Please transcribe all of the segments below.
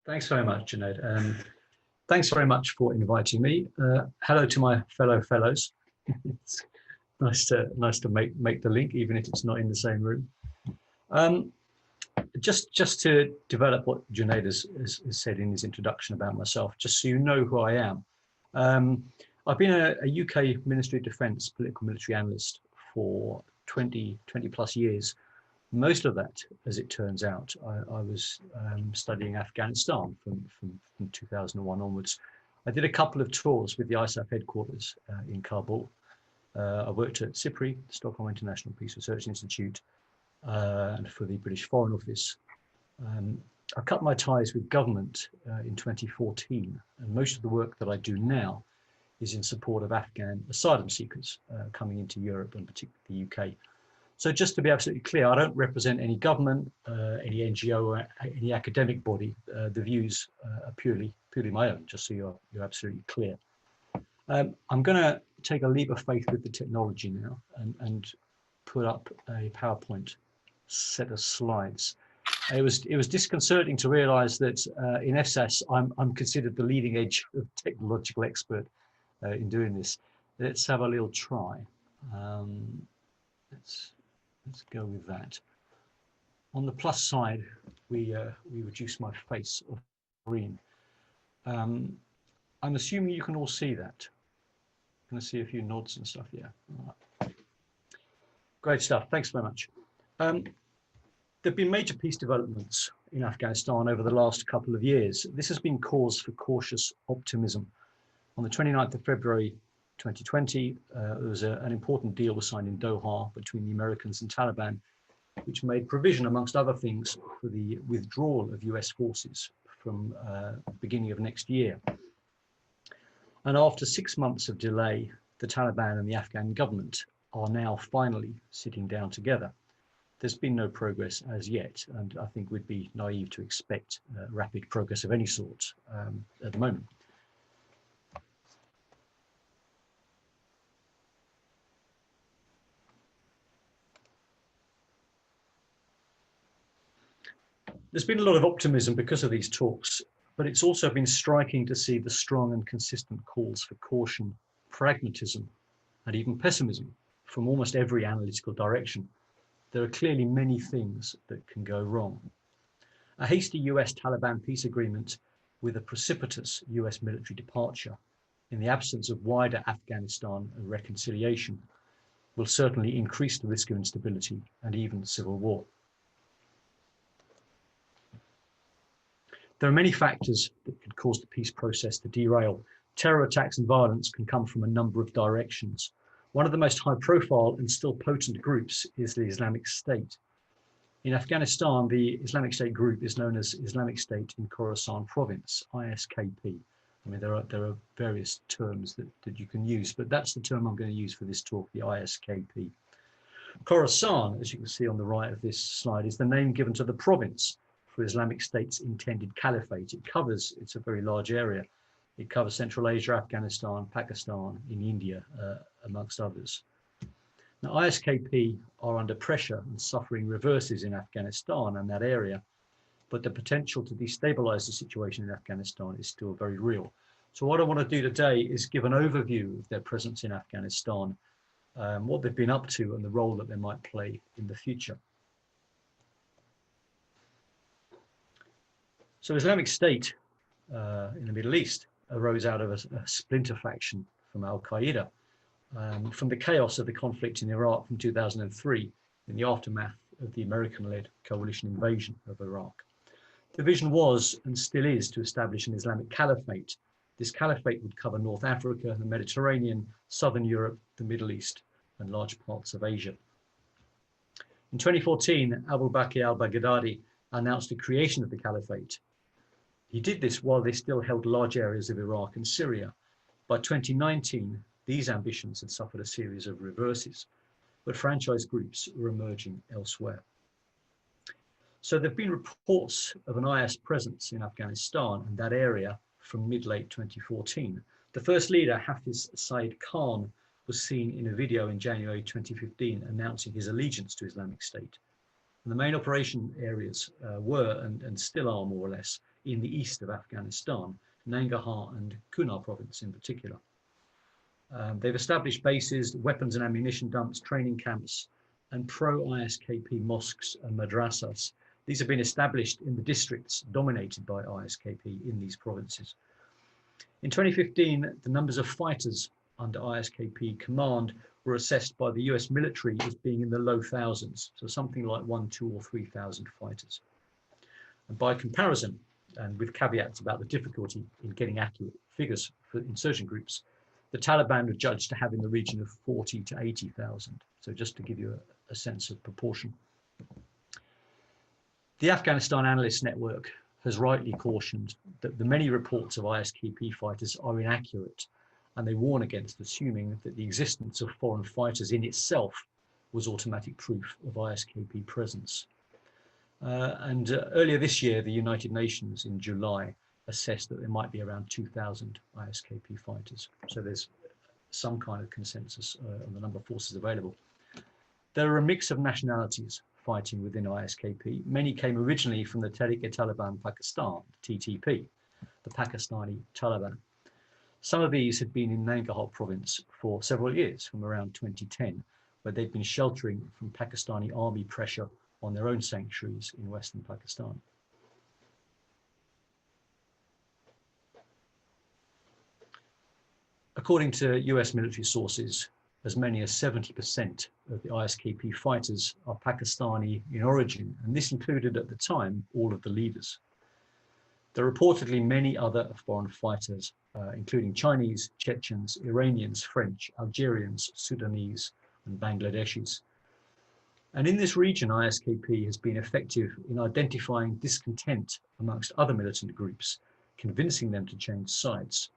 Thanks very much, Junaid. Thanks very much for inviting me. Hello to my fellow fellows. It's nice to make the link, even if it's not in the same room. Just to develop what Junaid has said in his introduction about myself, just so you know who I am. I've been a UK Ministry of Defence political military analyst for 20 plus years. Most of that, as it turns out, I was studying Afghanistan from 2001 onwards. I did a couple of tours with the ISAF headquarters in Kabul. I worked at SIPRI, Stockholm International Peace Research Institute, and for the British Foreign Office. I cut my ties with government in 2014, and most of the work that I do now is in support of Afghan asylum seekers coming into Europe and particularly the UK. So just to be absolutely clear, I don't represent any government, any NGO or any academic body. The views are purely my own, just so you're absolutely clear. I'm going to take a leap of faith with the technology now and put up a PowerPoint set of slides. It was disconcerting to realise that in EFSAS I'm considered the leading edge of technological expert in doing this. Let's have a little try. Let's go with that. On the plus side, we reduce my face of green. I'm assuming you can all see that. I'm going to see a few nods and stuff. Yeah. All right. Great stuff. Thanks very much. There have been major peace developments in Afghanistan over the last couple of years. This has been cause for cautious optimism. On the 29th of February 2020, there was an important deal was signed in Doha between the Americans and Taliban, which made provision, amongst other things, for the withdrawal of US forces from the beginning of next year. And after 6 months of delay, the Taliban and the Afghan government are now finally sitting down together. There's been no progress as yet, and I think we'd be naive to expect rapid progress of any sort at the moment. There's been a lot of optimism because of these talks, but it's also been striking to see the strong and consistent calls for caution, pragmatism, and even pessimism from almost every analytical direction. There are clearly many things that can go wrong. A hasty US-Taliban peace agreement with a precipitous US military departure in the absence of wider Afghanistan reconciliation will certainly increase the risk of instability and even civil war. There are many factors that could cause the peace process to derail. Terror attacks and violence can come from a number of directions. One of the most high-profile and still potent groups is the Islamic State. In Afghanistan, the Islamic State group is known as Islamic State-Khorasan Province, ISKP. I mean, there are various terms that you can use, but that's the term I'm going to use for this talk, the ISKP. Khorasan, as you can see on the right of this slide, is the name given to the province for Islamic State's intended caliphate. It's a very large area. It covers Central Asia, Afghanistan, Pakistan, in India, amongst others. Now, ISKP are under pressure and suffering reverses in Afghanistan and that area, but the potential to destabilize the situation in Afghanistan is still very real. So what I want to do today is give an overview of their presence in Afghanistan, what they've been up to and the role that they might play in the future. So Islamic State in the Middle East arose out of a splinter faction from Al-Qaeda, from the chaos of the conflict in Iraq from 2003 in the aftermath of the American-led coalition invasion of Iraq. The vision was and still is to establish an Islamic caliphate. This caliphate would cover North Africa, the Mediterranean, Southern Europe, the Middle East, and large parts of Asia. In 2014, Abu Bakr al-Baghdadi announced the creation of the caliphate. He did this while they still held large areas of Iraq and Syria. By 2019, these ambitions had suffered a series of reverses, but franchise groups were emerging elsewhere. So there have been reports of an IS presence in Afghanistan and that area from mid-late 2014. The first leader, Hafiz Saeed Khan, was seen in a video in January 2015 announcing his allegiance to Islamic State. And the main operation areas were and still are more or less in the east of Afghanistan, Nangarhar and Kunar province in particular. They've established bases, weapons and ammunition dumps, training camps, and pro-ISKP mosques and madrasas. These have been established in the districts dominated by ISKP in these provinces. In 2015, the numbers of fighters under ISKP command were assessed by the US military as being in the low thousands, so something like 1,000, 2,000 or 3,000 fighters. And by comparison, and with caveats about the difficulty in getting accurate figures for insurgent groups, the Taliban were judged to have in the region of 40 to 80,000. So just to give you a sense of proportion. The Afghanistan Analyst Network has rightly cautioned that the many reports of ISKP fighters are inaccurate, and they warn against assuming that the existence of foreign fighters in itself was automatic proof of ISKP presence. Earlier this year, the United Nations in July assessed that there might be around 2,000 ISKP fighters. So there's some kind of consensus on the number of forces available. There are a mix of nationalities fighting within ISKP. Many came originally from the Tehrik-e-Taliban Pakistan, TTP, the Pakistani Taliban. Some of these had been in Nangarhar province for several years, from around 2010, where they'd been sheltering from Pakistani army pressure on their own sanctuaries in western Pakistan. According to US military sources, as many as 70% of the ISKP fighters are Pakistani in origin, and this included at the time all of the leaders. There are reportedly many other foreign fighters, including Chinese, Chechens, Iranians, French, Algerians, Sudanese, and Bangladeshis. And in this region, ISKP has been effective in identifying discontent amongst other militant groups, convincing them to change sides.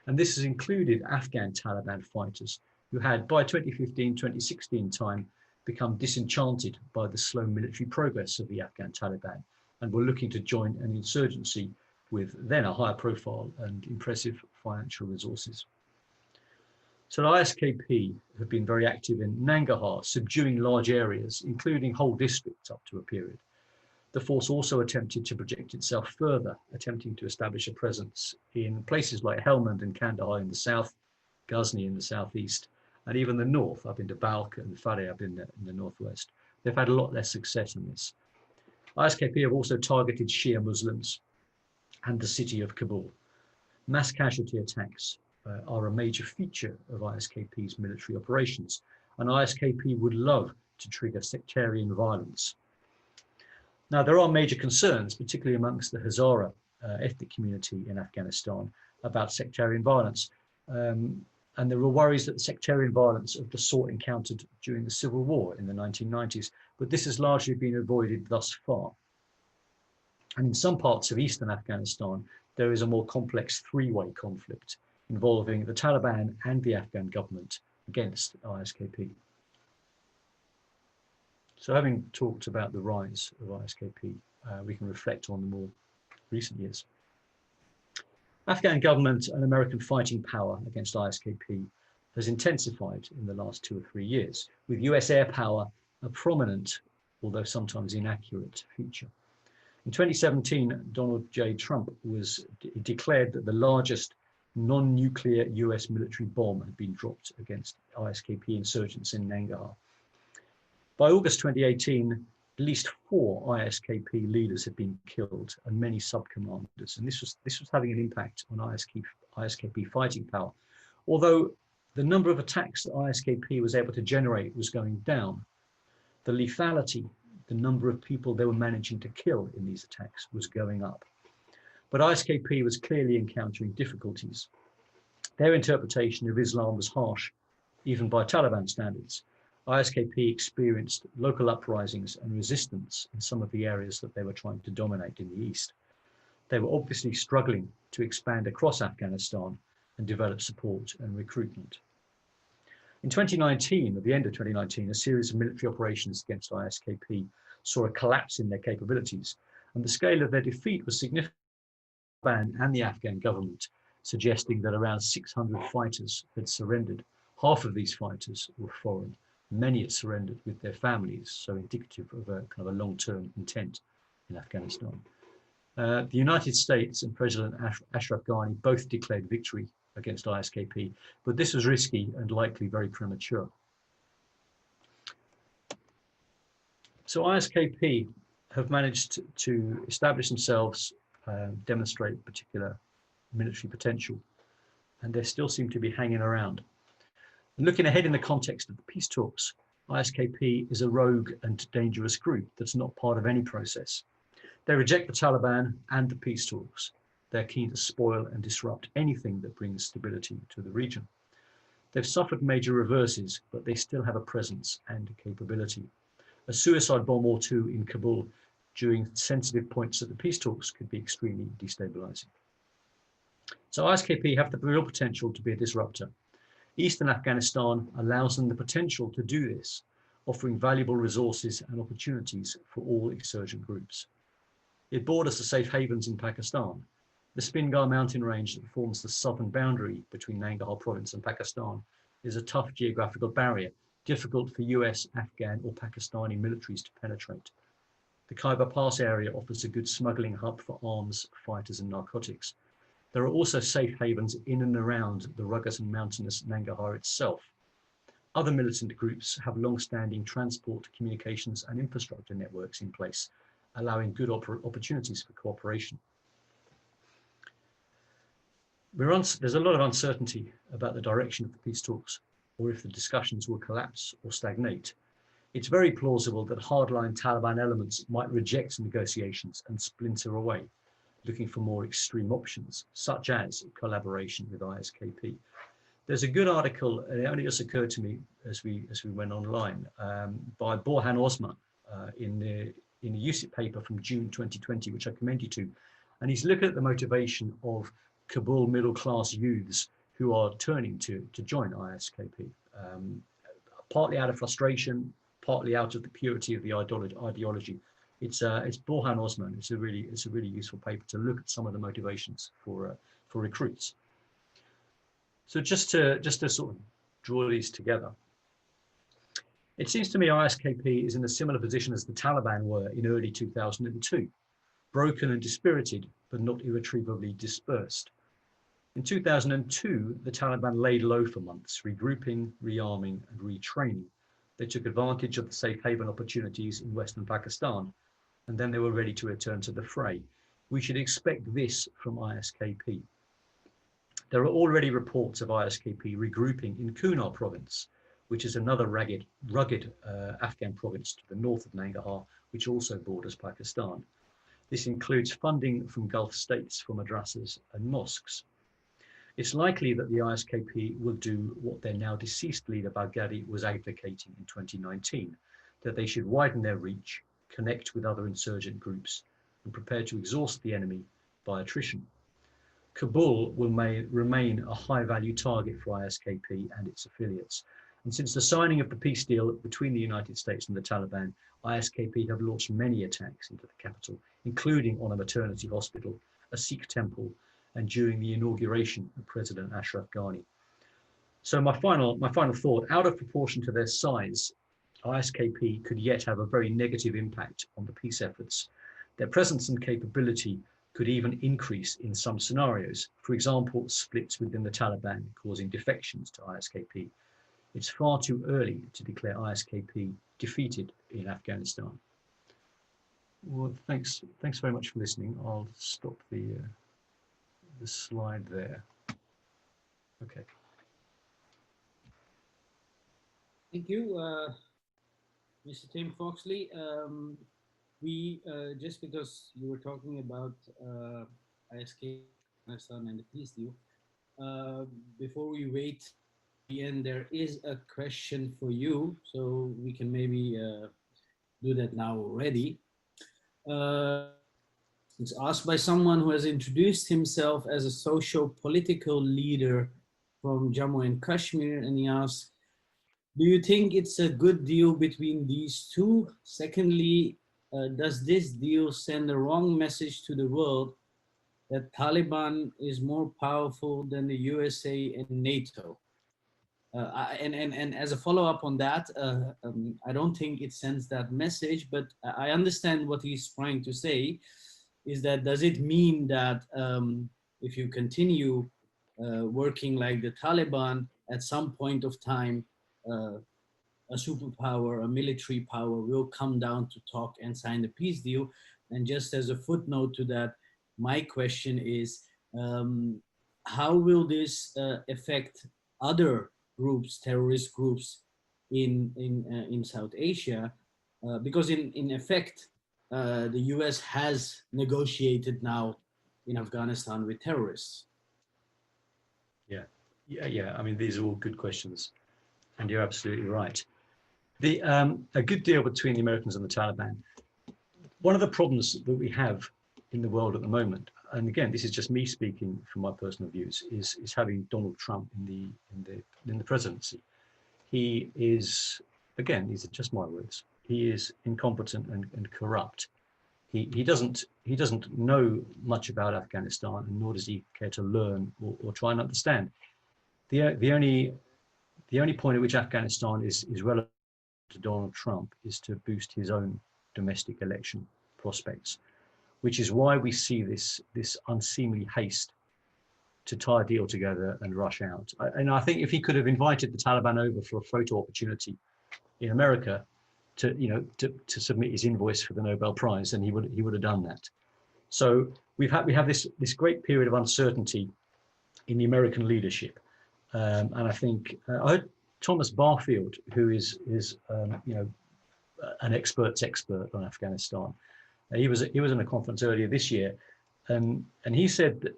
And this has included Afghan Taliban fighters who had, by 2015-2016 time, become disenchanted by the slow military progress of the Afghan Taliban and were looking to join an insurgency with then a higher profile and impressive financial resources. So the ISKP have been very active in Nangarhar, subduing large areas, including whole districts up to a period. The force also attempted to project itself further, attempting to establish a presence in places like Helmand and Kandahar in the south, Ghazni in the southeast, and even the north, up into Balkh and Faryab in the northwest. They've had a lot less success in this. ISKP have also targeted Shia Muslims and the city of Kabul. Mass casualty attacks are a major feature of ISKP's military operations, and ISKP would love to trigger sectarian violence. Now, there are major concerns, particularly amongst the Hazara ethnic community in Afghanistan, about sectarian violence. And there were worries that sectarian violence of the sort encountered during the Civil War in the 1990s, but this has largely been avoided thus far. And in some parts of eastern Afghanistan, there is a more complex three-way conflict involving the Taliban and the Afghan government against ISKP. So having talked about the rise of ISKP, we can reflect on the more recent years. Afghan government and American fighting power against ISKP has intensified in the last 2 or 3 years, with US air power a prominent, although sometimes inaccurate, feature. In 2017, Donald J. Trump declared that the largest non-nuclear US military bomb had been dropped against ISKP insurgents in Nangarhar. By August 2018, at least 4 ISKP leaders had been killed and many sub-commanders, and this was having an impact on ISKP fighting power. Although the number of attacks that ISKP was able to generate was going down, the lethality, the number of people they were managing to kill in these attacks, was going up. But ISKP was clearly encountering difficulties. Their interpretation of Islam was harsh, even by Taliban standards. ISKP experienced local uprisings and resistance in some of the areas that they were trying to dominate in the east. They were obviously struggling to expand across Afghanistan and develop support and recruitment. In 2019, at the end of 2019, a series of military operations against ISKP saw a collapse in their capabilities, and the scale of their defeat was significant. And the Afghan government, suggesting that around 600 fighters had surrendered. Half of these fighters were foreign. Many had surrendered with their families, so indicative of a kind of a long-term intent in Afghanistan. The United States and President Ashraf Ghani both declared victory against ISKP, but this was risky and likely very premature. So ISKP have managed to establish themselves, demonstrate particular military potential, and they still seem to be hanging around. And looking ahead in the context of the peace talks, ISKP is a rogue and dangerous group that's not part of any process. They reject the Taliban and the peace talks. They're keen to spoil and disrupt anything that brings stability to the region. They've suffered major reverses, but they still have a presence and a capability. A suicide bomb or two in Kabul during sensitive points of the peace talks could be extremely destabilizing. So ISKP have the real potential to be a disruptor. Eastern Afghanistan allows them the potential to do this, offering valuable resources and opportunities for all insurgent groups. It borders the safe havens in Pakistan. The Spingar mountain range that forms the southern boundary between Nangarhar province and Pakistan is a tough geographical barrier, difficult for US, Afghan or Pakistani militaries to penetrate. The Khyber Pass area offers a good smuggling hub for arms, fighters and narcotics. There are also safe havens in and around the rugged and mountainous Nangarhar itself. Other militant groups have long-standing transport, communications and infrastructure networks in place, allowing good opportunities for cooperation. There's a lot of uncertainty about the direction of the peace talks, or if the discussions will collapse or stagnate. It's very plausible that hardline Taliban elements might reject negotiations and splinter away, looking for more extreme options, such as collaboration with ISKP. There's a good article, and it only just occurred to me as we went online, by Borhan Osman in the USIP paper from June 2020, which I commend you to. And he's looking at the motivation of Kabul middle-class youths who are turning to join ISKP, partly out of frustration, partly out of the purity of the ideology. It's Borhan Osman. It's a really useful paper to look at some of the motivations for recruits. So just to sort of draw these together, it seems to me ISKP is in a similar position as the Taliban were in early 2002, broken and dispirited, but not irretrievably dispersed. In 2002, the Taliban laid low for months, regrouping, rearming, and retraining. They took advantage of the safe haven opportunities in Western Pakistan, and then they were ready to return to the fray. We should expect this from ISKP. There are already reports of ISKP regrouping in Kunar province, which is another rugged Afghan province to the north of Nangarhar, which also borders Pakistan. This includes funding from Gulf states for madrasas and mosques. It's likely that the ISKP will do what their now deceased leader Baghdadi was advocating in 2019, that they should widen their reach, connect with other insurgent groups, and prepare to exhaust the enemy by attrition. Kabul will remain a high-value target for ISKP and its affiliates. And since the signing of the peace deal between the United States and the Taliban, ISKP have launched many attacks into the capital, including on a maternity hospital, a Sikh temple, and during the inauguration of President Ashraf Ghani. So my final thought, out of proportion to their size, ISKP could yet have a very negative impact on the peace efforts. Their presence and capability could even increase in some scenarios. For example, splits within the Taliban causing defections to ISKP. It's far too early to declare ISKP defeated in Afghanistan. Well, thanks very much for listening. I'll stop the slide there. Okay. Thank you, Mr. Tim Foxley. We just because you were talking about ISK Afghanistan and the peace deal, before we wait to the end, there is a question for you, so we can maybe do that now already. It's asked by someone who has introduced himself as a socio-political leader from Jammu and Kashmir, and he asks, do you think it's a good deal between these two? Secondly, does this deal send a wrong message to the world that Taliban is more powerful than the USA and NATO? And as a follow-up on that, I don't think it sends that message, but I understand what he's trying to say. is that, does it mean that if you continue working like the Taliban, at some point of time, a superpower, a military power will come down to talk and sign the peace deal? And just as a footnote to that, my question is, how will this affect other groups, terrorist groups in South Asia? Because in effect, the US has negotiated now in Afghanistan with terrorists. Yeah. I mean, these are all good questions, and you're absolutely right. A good deal between the Americans and the Taliban. One of the problems that we have in the world at the moment, and again, this is just me speaking from my personal views, is having Donald Trump in the presidency. He is, again, these are just my words, he is incompetent and corrupt. He doesn't know much about Afghanistan, and nor does he care to learn or try and understand. The only point at which Afghanistan is relevant to Donald Trump is to boost his own domestic election prospects, which is why we see this unseemly haste to tie a deal together and rush out. And I think if he could have invited the Taliban over for a photo opportunity in America to submit his invoice for the Nobel Prize, then he would have done that. So we have this great period of uncertainty in the American leadership, and I think I heard Thomas Barfield, who is an expert's expert on Afghanistan. He was in a conference earlier this year, and he said that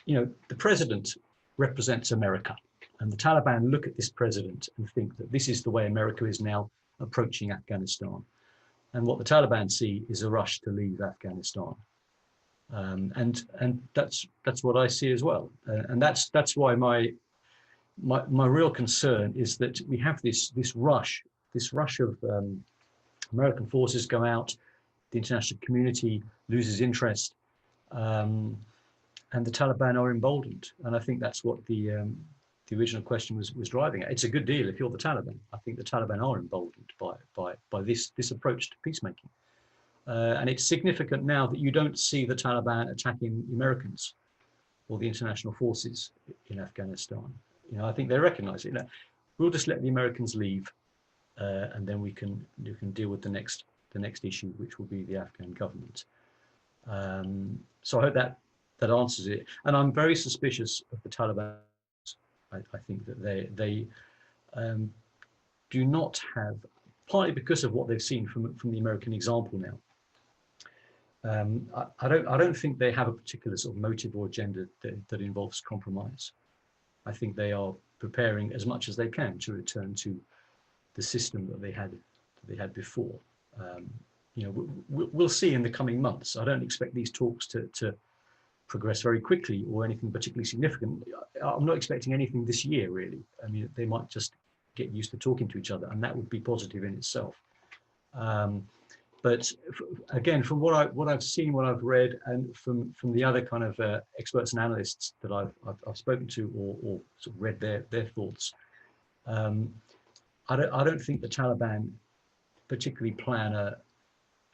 the president represents America, and the Taliban look at this president and think that this is the way America is now approaching Afghanistan, and what the Taliban see is a rush to leave Afghanistan, and that's what I see as well, and that's why my real concern is that we have this rush of American forces go out, the international community loses interest, and the Taliban are emboldened. And I think that's what the original question was driving at. It's a good deal if you're the Taliban. I think the Taliban are emboldened by this approach to peacemaking. And it's significant now that you don't see the Taliban attacking Americans or the international forces in Afghanistan. I think they recognize it. We'll just let the Americans leave, and then we can deal with the next issue, which will be the Afghan government. So I hope that answers it. And I'm very suspicious of the Taliban. I think that they do not have, partly because of what they've seen from the American example now. I don't think they have a particular sort of motive or agenda that involves compromise. I think they are preparing as much as they can to return to the system that they had before. We'll see in the coming months. I don't expect these talks to progress very quickly or anything particularly significant. I'm not expecting anything this year, really. I mean, they might just get used to talking to each other, and that would be positive in itself. But again, from what I've seen, what I've read, and from the other kind of experts and analysts that I've spoken to or sort of read their thoughts, I don't think the Taliban particularly plan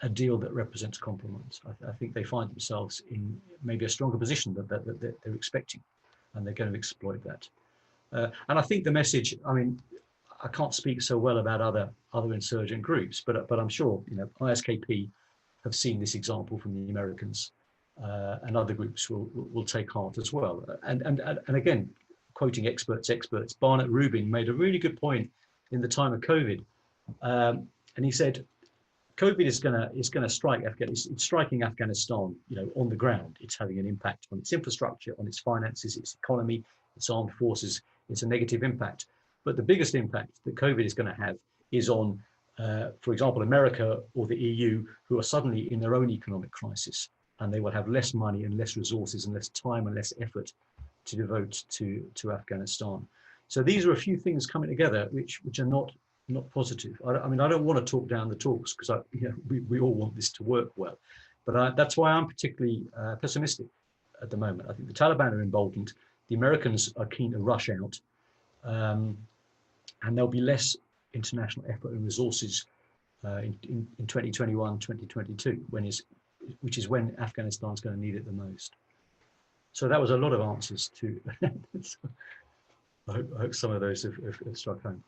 a deal that represents compromise. I think they find themselves in maybe a stronger position that they're expecting, and they're going to exploit that. And I think the message, I mean, I can't speak so well about other insurgent groups, but I'm sure ISKP have seen this example from the Americans, and other groups will take heart as well. And again, quoting experts, Barnett Rubin made a really good point in the time of COVID, and he said, COVID is going to strike Afghanistan. It's striking Afghanistan, on the ground. It's having an impact on its infrastructure, on its finances, its economy, its armed forces. It's a negative impact. But the biggest impact that COVID is going to have is on, for example, America or the EU, who are suddenly in their own economic crisis, and they will have less money and less resources and less time and less effort to devote to Afghanistan. So these are a few things coming together which are not positive. I mean, I don't want to talk down the talks, because we all want this to work well, but that's why I'm particularly pessimistic at the moment. I think the Taliban are emboldened. The Americans are keen to rush out, and there'll be less international effort and resources in 2021, 2022, when which is when Afghanistan's going to need it the most. So that was a lot of answers to. I hope some of those have struck home.